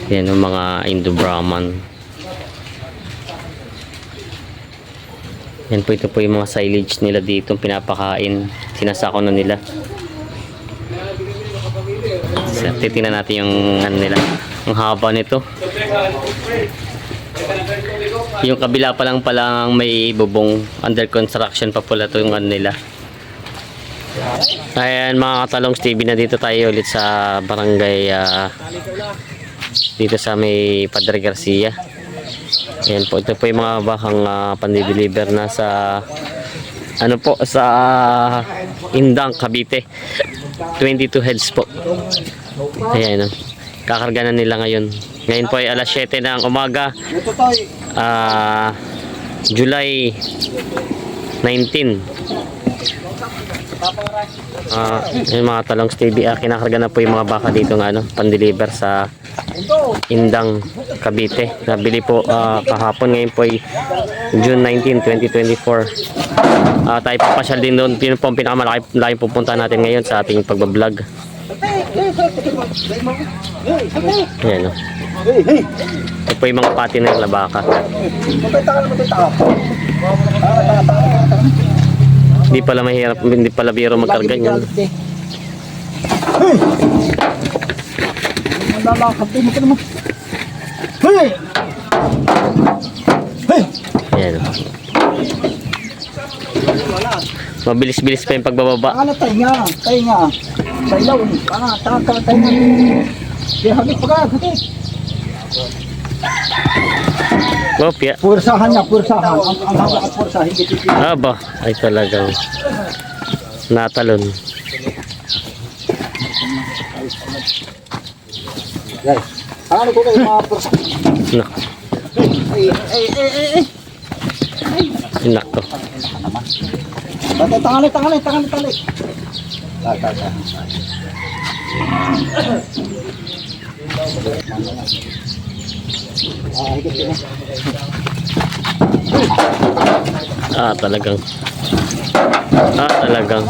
Yan yung mga Indo-Brahman. Yan po, ito po yung mga silage nila dito, pinapakain, sinasako na nila. So, titingnan natin yung ano nila, ang haba nito. Yung kabila pa lang palang may bubong, under construction pa pala ito yung ano nila. Ayan mga katalong, Stevie, na dito tayo ulit sa barangay dito sa may Padre Garcia. Ayan po, ito po yung mga bakang pandideliver na sa ano po, sa Indang, Cavite. 22 heads po. Ayan, kakarga na nila ngayon. Ngayon po ay alas 7 ng umaga, July 19. Yung mga talong, Stevie, kinakarga na po yung mga baka dito ng ano, pandeliver sa Indang, Cavite. Nabili po kahapon. Ngayon po ay June 19, 2024. Tayo papasyal din doon. Yun po ang pinakamalaki pupunta natin ngayon sa ating pagbablog. Ayan, no? Ito po yung mga pati na yung labaka. Hindi pala mahirap, hindi pala biro magkarga niyan. Ayan. Mabilis-bilis pa yung pagbababa. Ano tayo nga? Sa ilaw. Tayo nga. Di hagit pa ka. Kopya. Pursahan niya, pursahan. Ang haba at pursa, hindi pipili. Aba, ay talagang natalon. Guys, ano ko kayo mga pursa? Nak. Nako. Tangali. Talagang.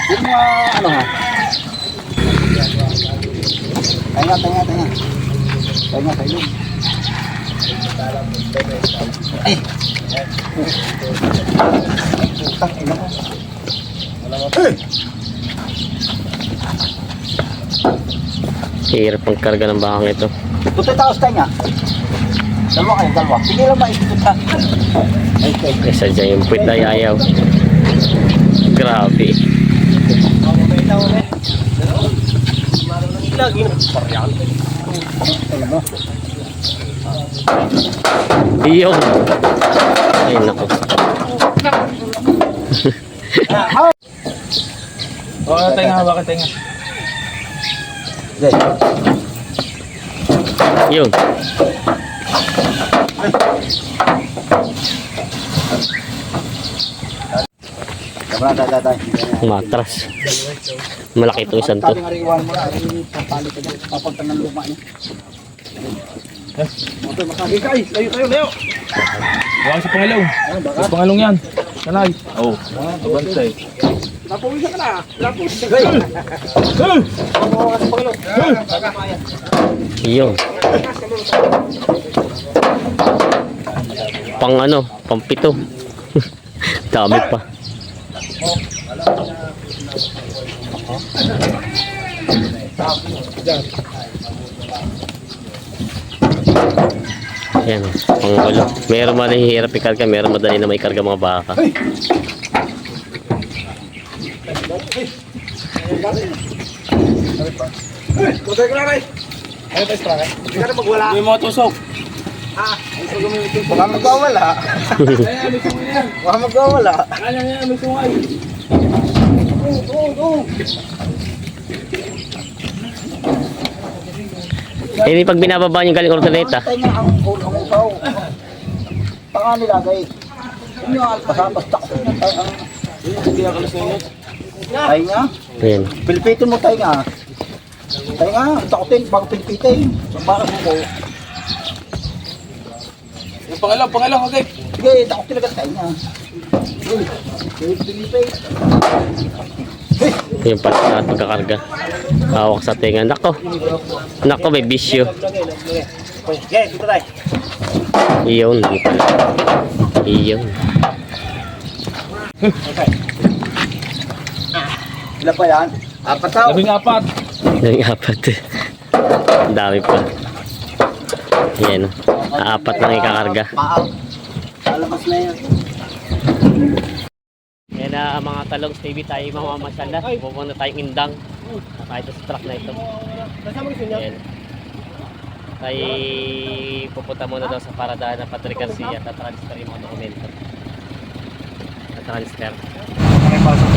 Yung mga ano ha? Tanga. Hirap ang karga ng bakang ito. Tutoy taos tayo nga. Dalawa. Sige lang maikot ha. Ay, sadya yung puwit ay ayaw. Grabe. Iyong. Ay, naku. Tayo nga. Yun. Matras. Malaki itong isang to. Layo. Huwag sa pangalaw. Sa pangalong yan. Sanay. Oo. Abantay. Yun. Pang pito. Dami pa. Yan, panggulo. Meron mahihirap ikarga, meron madali na may karga mga baka. May mga tusok. Baka magwawala. May sungay. Hindi pag binababa yung galing ortoneta. Tayo nga ang usaw. Panga nilagay. Yung alpasabas takot na tayo ang... Tayo nga. Ayan. Pilipitin mo tayo nga. Tayo nga, takotin bago pilipitin. Para mo ko. Yung pangalaw, okay. Sige, takot talaga tayo nga. Pilipit. Yung pala sa pagkakarga. Hawak sa tenga. Nako. Nako, may bisyo. Okay, dito tayo. Iyon, hindi pala. Iyon. Ilan pa yan? 4 tao. 14. Yung apat. Ang dami pa. Yan. Apat lang ikakarga. Palabas na yan. Yan na mga talong TV tayo mamamasyal na. Pupunta tayong indang. Kahit sa truck na ito. Yan. Tayo pupunta muna daw sa paradahan ng Padre Garcia at transfer yung mga dokumento. Transfer.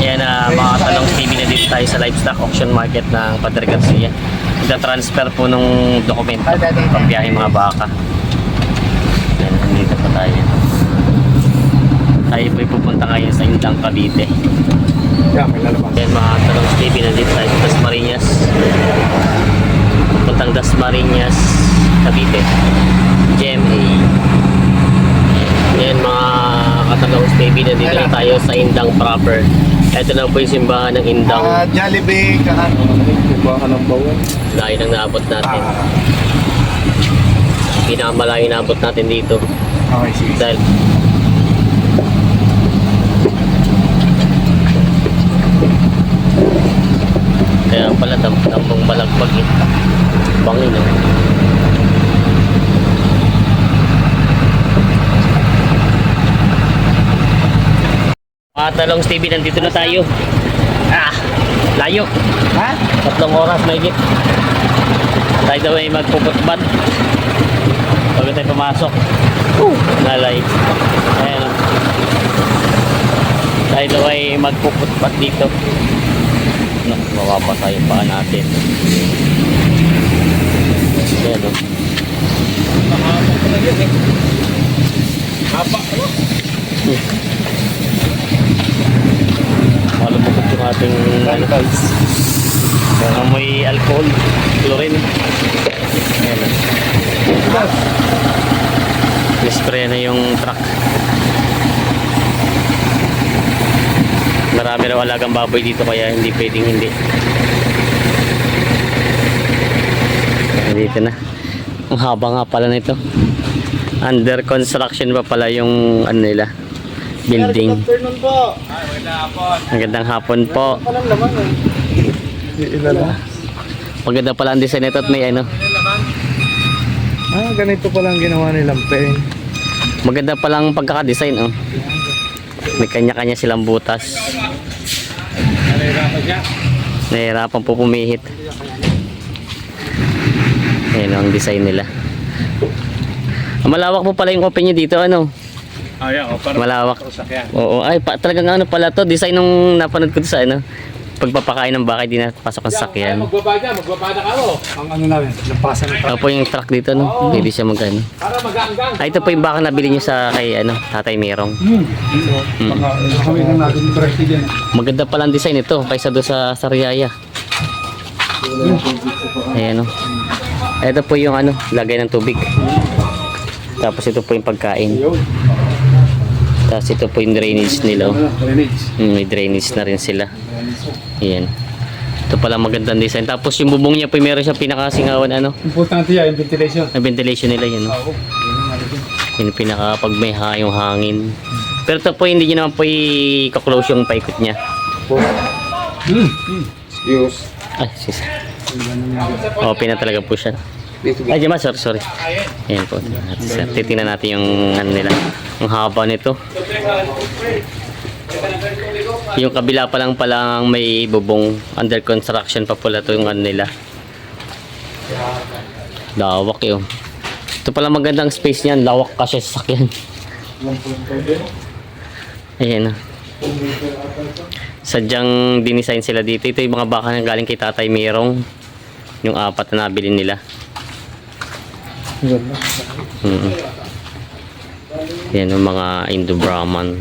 Yan na mga talong TV na dito tayo sa livestock auction market ng Padre Garcia. Nagta-transfer po nung dokumento pambiyahe mga baka. Yan, dito pa tayo. Tayo po'y pupunta ngayon sa Indang, Cavite. Yan mga talong TV na dito tayo sa Dasmariñas. Puntang Dasmariñas, Cavite. GMA. Yan mga katalong TV na dito na tayo sa Indang proper. Ito na po yung simbahan ng Indang. Jollibee, Baka ng bawal. Layo nang naabot natin. Pinakamalayo naabot natin dito. Okay, sige. Dahil kaya pala tampong balagpag eh. Bangin eh. Mga talong TV, nandito na tayo. Layo. Ha? 3 oras may git. Tayo daw ay magpuputbat. Bago tayo pumasok. Nalay. Ayan o. Tayo daw ay magpuputbat dito. No, mawapasa yung paa natin. Ayan o. Malumukot yung ating may alcohol, chlorine. Ayan o. Nispray na yung truck. Marami raw alagang baboy dito kaya hindi pwedeng hindi. Dito na. Ang haba nga pala nito. Under construction pa pala yung ano nila, building. Magandang hapon po. Maganda pala ang design nito at may ano. Ganito pala ang ginawa nilang pen. Maganda palang pagkakadesign oh. May kanya-kanya silang butas. Nahihirapan po pumihit. Ayan ang design nila. Malawak po pala yung open nyo dito ano. Malawak. Oo, ay talagang ano pala to. Design nung napanood ko sa ano. Pagpapakain ng baka, hindi na pasok ang sakyan. Magbabada ka mo. Ang ano namin, lampasan ng Ito po yung truck dito no. Hindi siya magano. para mag-aanggang. Ito po yung baka nabili nyo sa kay ano, Tatay Merong. Kami lang natin yung president. Maganda pala ang design ito kaysa doon sa Sariaya. Ayan o. Ito po yung ano, lagay ng tubig. Tapos ito po yung pagkain. Tapos ito po yung drainage nila. May drainage na rin sila. Ayan. Ito pala magandang design. Tapos yung bubong niya po meron siya pinakasingawan ano. Importante yan, yung ventilation. Ang ventilation nila yun. No? Yung pinaka pag may yung hangin. Pero ito po hindi nyo naman po i-close yung paikot niya. Excuse. Ay, sis. Open na talaga po siya. Ay, Jema, sorry. Ayan po. Titingnan natin yung ano nila. Ang haba nito. Yung kabila pa lang palang may bubong. Under construction pa pala ito yung ano nila. Lawak yun. Ito pala magandang space niyan. Lawak kasi sa sakyan. Ayan. Sadyang dinisign sila dito. Ito yung mga baka na galing kay Tatay Merong. Yung 4 na nabili nila. Yan yung mga Indo-Brahman.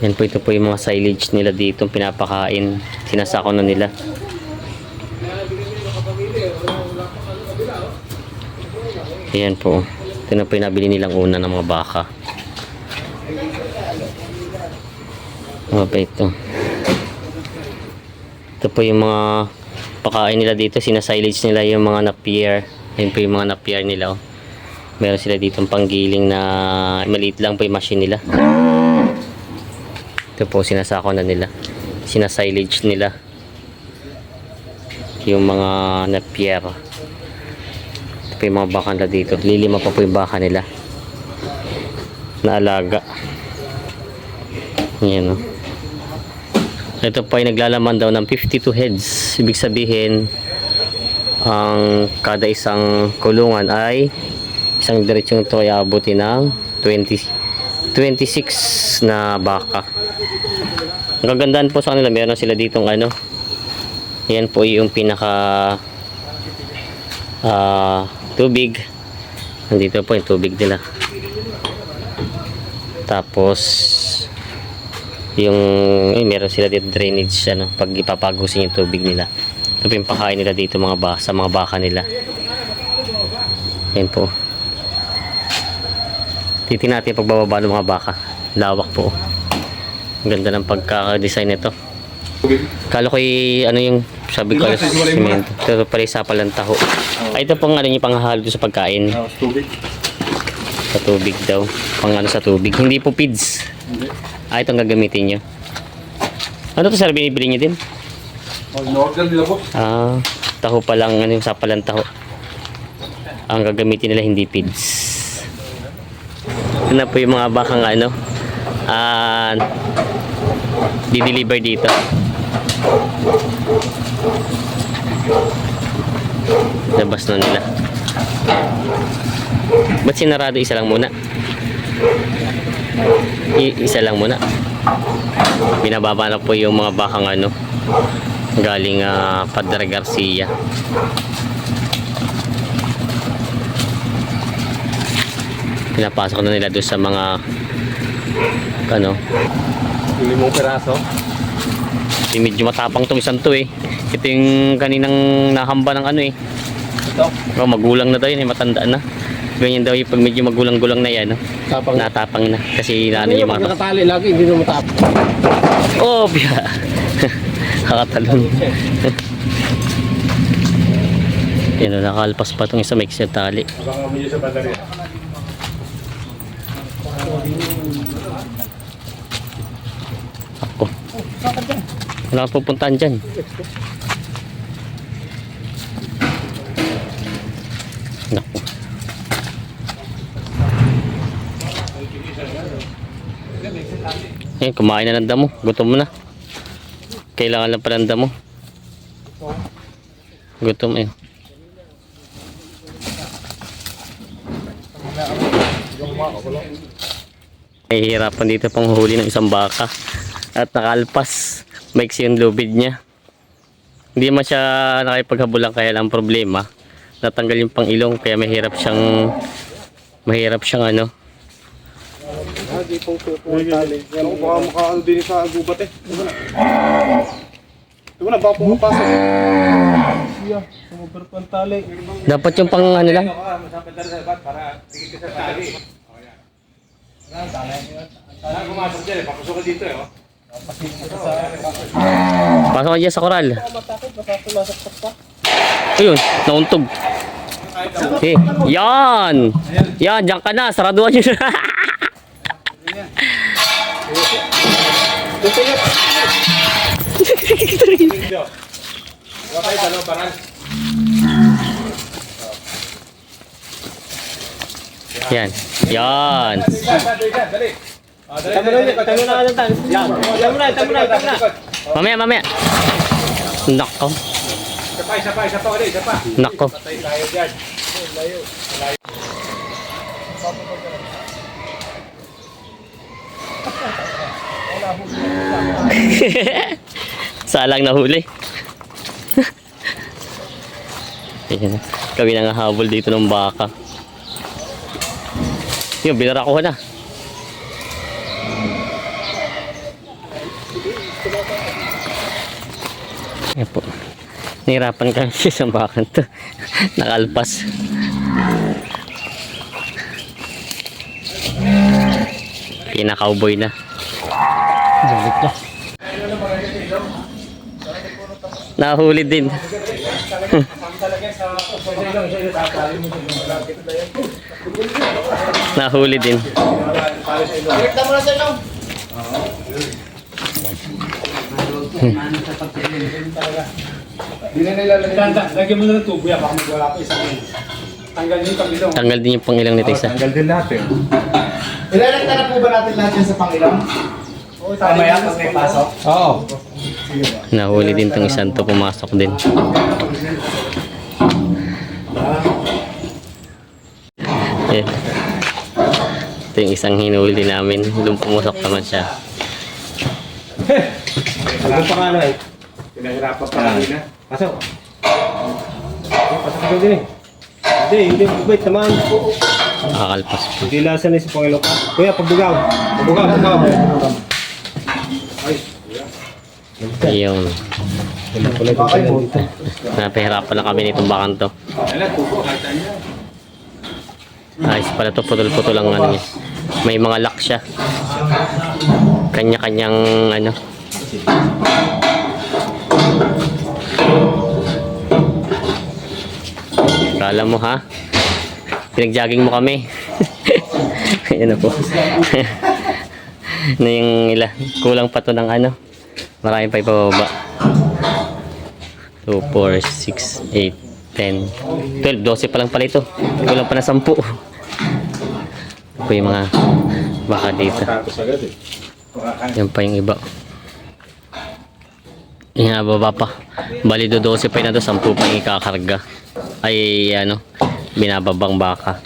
Yan po, ito po yung mga silage nila dito, pinapakain, sinasako na nila. Yan po, ito na po yung nabili nilang una ng mga baka. Mabait to. Ito po yung mga pakain nila dito. Sinasilage nila yung mga napier. Yan po yung mga napier nila. Oh. Meron sila dito panggiling na maliit lang po yung machine nila. Ito po sinasako na nila. Sinasilage nila yung mga napier. Ito po yung mga baka nila dito. Lilima pa po yung baka nila na alaga. Yan o. Ito po ay naglalaman daw ng 52 heads. Ibig sabihin, ang kada isang kulungan ay isang diretsyon ito ay abutin ng 26 na baka. Ang kagandahan po sa kanila, meron sila ditong ano. Yan po yung pinaka tubig. Nandito po yung tubig nila. Tapos yung meron sila dito drainage ano, pag ipapagusin yung tubig nila. Ito po yung pakain nila dito sa mga baka nila. Yan po. Titingnan natin pagbababa ng mga baka. Lawak po. Ang ganda ng pagkaka-design nito. Kala ko ano yung sabi ko semento. Ito pala isa palang taho. Ay, ito pang ano yung panghahalo sa pagkain. Tubig. Sa tubig daw. Pang ano sa tubig. Hindi po feeds. Itong gagamitin nyo. Ano to sir? Binibili nyo din? In-order nila po. Taho pa lang. Ano yung sapalang taho. Ang gagamitin nila hindi feeds. Ano po yung mga bakang ano di-deliver dito. Labas na nila. Ba't sinarado isa lang muna? Isa lang muna. Binababa na po yung mga bakang ano galing Padre Garcia. Pinapasok na nila doon sa mga ano, 5 peraso. medyo matapang tong isang to eh. Ito yung kaninang nahamba ng ano eh. Ito. Magulang na daw yun eh, matanda na. Ganyan daw yung pag medyo magulang-gulang na yan, no? Tapang. Natapang na. Kasi ano yung mga... Nakatali lagi, hindi na matapang. Oh, biya! Kakatalon. Yan o, nakalpas pa itong isa may tali. Abang medyo sa baterya. Ako. Wala kang pupuntahan dyan. Naku. Ayan, kumain na ng damo. Gutom mo na. Kailangan lang pala ng damo. Gutom eh. Nahihirapan dito pang huli ng isang baka. At nakalpas. Maiksi yung lubid niya. Hindi man siya nakipaghabulan, kaya lang problema. Natanggal yung pang ilong, kaya mahirap siyang ano. Hindi pong tali. Yan ko baka makaano din sa gubat eh. Ito na, baka pumapasok. Siya, sumubir po ang tali. Dapat yung pang ano lang. Para tigil ka sa tali. Pumasok dyan eh, papasok ka dito eh. Pasok ka dyan sa koral. Ayun, nauntog. Okay. Yan! Yan, dyan ka na. Saraduan yun. Yan. Yan. Mamaya. Nako. Isa pa. Nako. Patay tayo dyan. Salang nahuli. Ayan. Kami nang habol dito ng baka. Yun, binarakuha na. Ayan po. Nahirapan kami sa isang baka to. Nakalpas. Pinaka-cowboy na. Balik ka. Nahuli din. Nahuli din. Lagyan mo na ng tubo yan, baka magwala pa isang tanggal yung pag-ilong. Tanggal din yung pangilang nito isa. Tanggal din lahat eh. Ilalagta na po ba natin lahat yan sa Panginoon? Mamaya pag may pasok? Oo. Nahuli din tong isang to, pumasok din. Ayan. Ito yung isang hinuli namin. Doon pumusok naman siya. Ano pa nga na eh? Pinahirapan pa kanina. Pasok. Pasok ka din eh. Hindi. Wait, tamaan. Nakakalpas po. Hindi lasa na si Panginoon ka. Kuya, pagbugaw. Pagbugaw. Yung napahirapan na kami nitong bakan to. Ayos pala to, putol-putol ang ano niya. May mga lock siya. Kanya-kanyang ano. Kala mo ha? Pinag-jogging mo kami. Ayan na po. Na yung kulang pa to ng ano. Marami pa ipababa. 2, 4, 6, 8, 10, 12, 12 pa lang pala ito. Kulang pa na 10. Ito yung mga baka dito. Yan pa yung iba. Yan, baba pa. Bali do 12 pa yun na to, 10 pa yung ikakarga. Ay ano, binababang baka.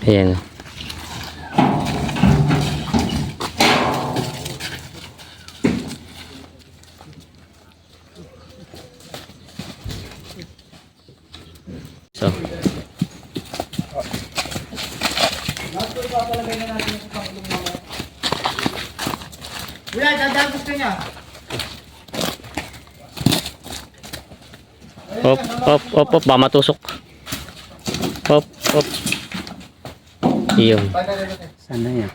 Ayan. So. Kuya, dadagos ka niya. Hop, ba matusok. Hop. Iyon. Sana yan.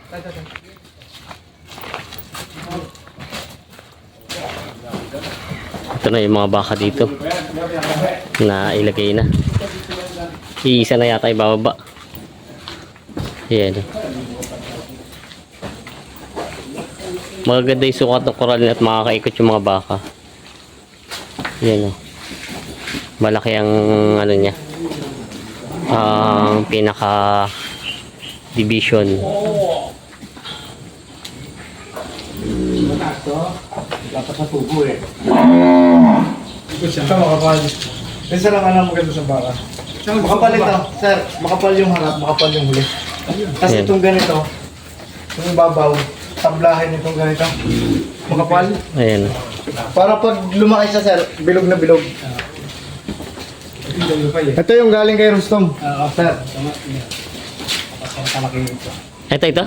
Ito na yung mga baka dito. Na ilagay na. Iisa na yata ibababa. Ayan. Magaganda yung sukat ng koralin at makakaikot yung mga baka. Ayan o. Malaki ang ano niya. Ang pinaka division. Dapat sa tubo eh. Ito makapal. Isa lang alam mo ganda sa baka. Makapal ito, sir. Makapal yung harap, makapal yung huli. Kasi Ayan. itong ganito, yung ibabaw, tablahin itong ganito. Makapal. Ayan. Para pag lumaki siya, sir, bilog na bilog. Ito yung galing kay Rustom. Sir. Ito.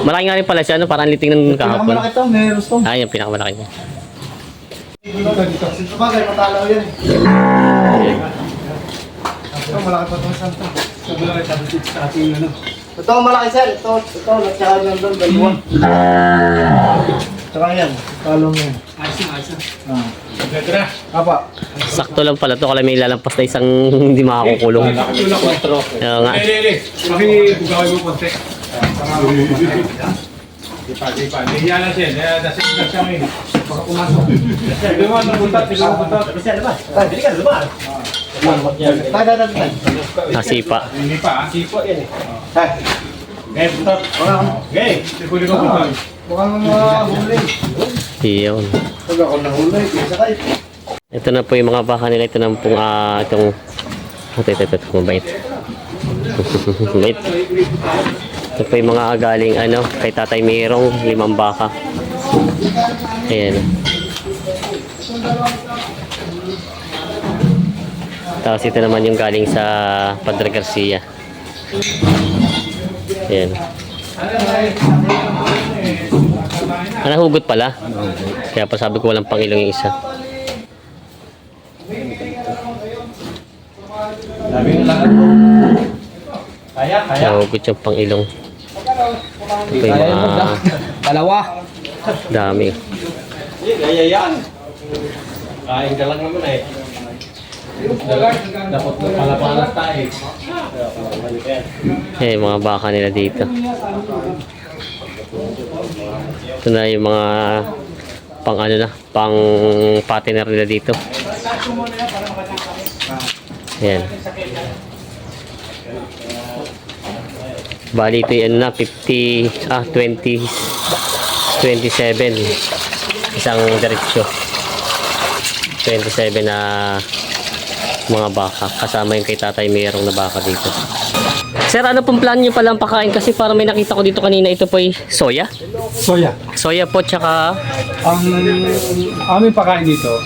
Malaki nga rin pala siya. Ano, parang liting ng kahapon. Pinakamalaki ito, may Rustom. Ah, yung pinakamalaki niya. Sa bagay, matalaw yan. Ito, malaki pa itong santa. Ito, malaki sir. Ito, natsaka nyo doon, dalawa. Tsaka yan, talong yan. Apa. Sakto lang pala to. Kala may lalampas na isang hindi makakukulong. Kaya nga. Pakibugawin mo konti. Di pa. Hiya lang siya. Dasig lang siya ngayon. Baka pumasok. Hindi mo, napuntat. Kasi labas. Hindi ka lumar. Nasipa. Hindi pa. Sipo yan eh. Gay, putat. Gay. Sikuli ko putat. Mukhang mahuli. Iyon. Pag ako nahuli, sakay. Ito na po yung mga baka nila. Ito na pong itong... Ito. Mabait. Mabait. Ito po yung mga galing kay Tatay Mayroong 5 baka. Ayan. Tapos ito naman yung galing sa Padre Garcia. Ayan. Nahugot pala. Kaya pa sabi ko walang pangilong yung isa. Sabi ng lahat. Kaya. Nahugot yung pangilong. Ito yung mga Dalawa. dami. Kaya yan. Kain ka lang naman eh. Dapat palapalas tayo. Mga baka nila dito. Ito na yung mga pang ano na, pang partner nila dito. Ayan. Bali ito yung ano na, 27. Isang diretsyo. 27 na mga baka. Kasama yung kay tatay mayroong na baka dito. Sir, ano pong plan nyo palang pakain? Kasi parang may nakita ko dito kanina, ito po ay soya. Soya. Soya po, tsaka Ang aming pakain dito,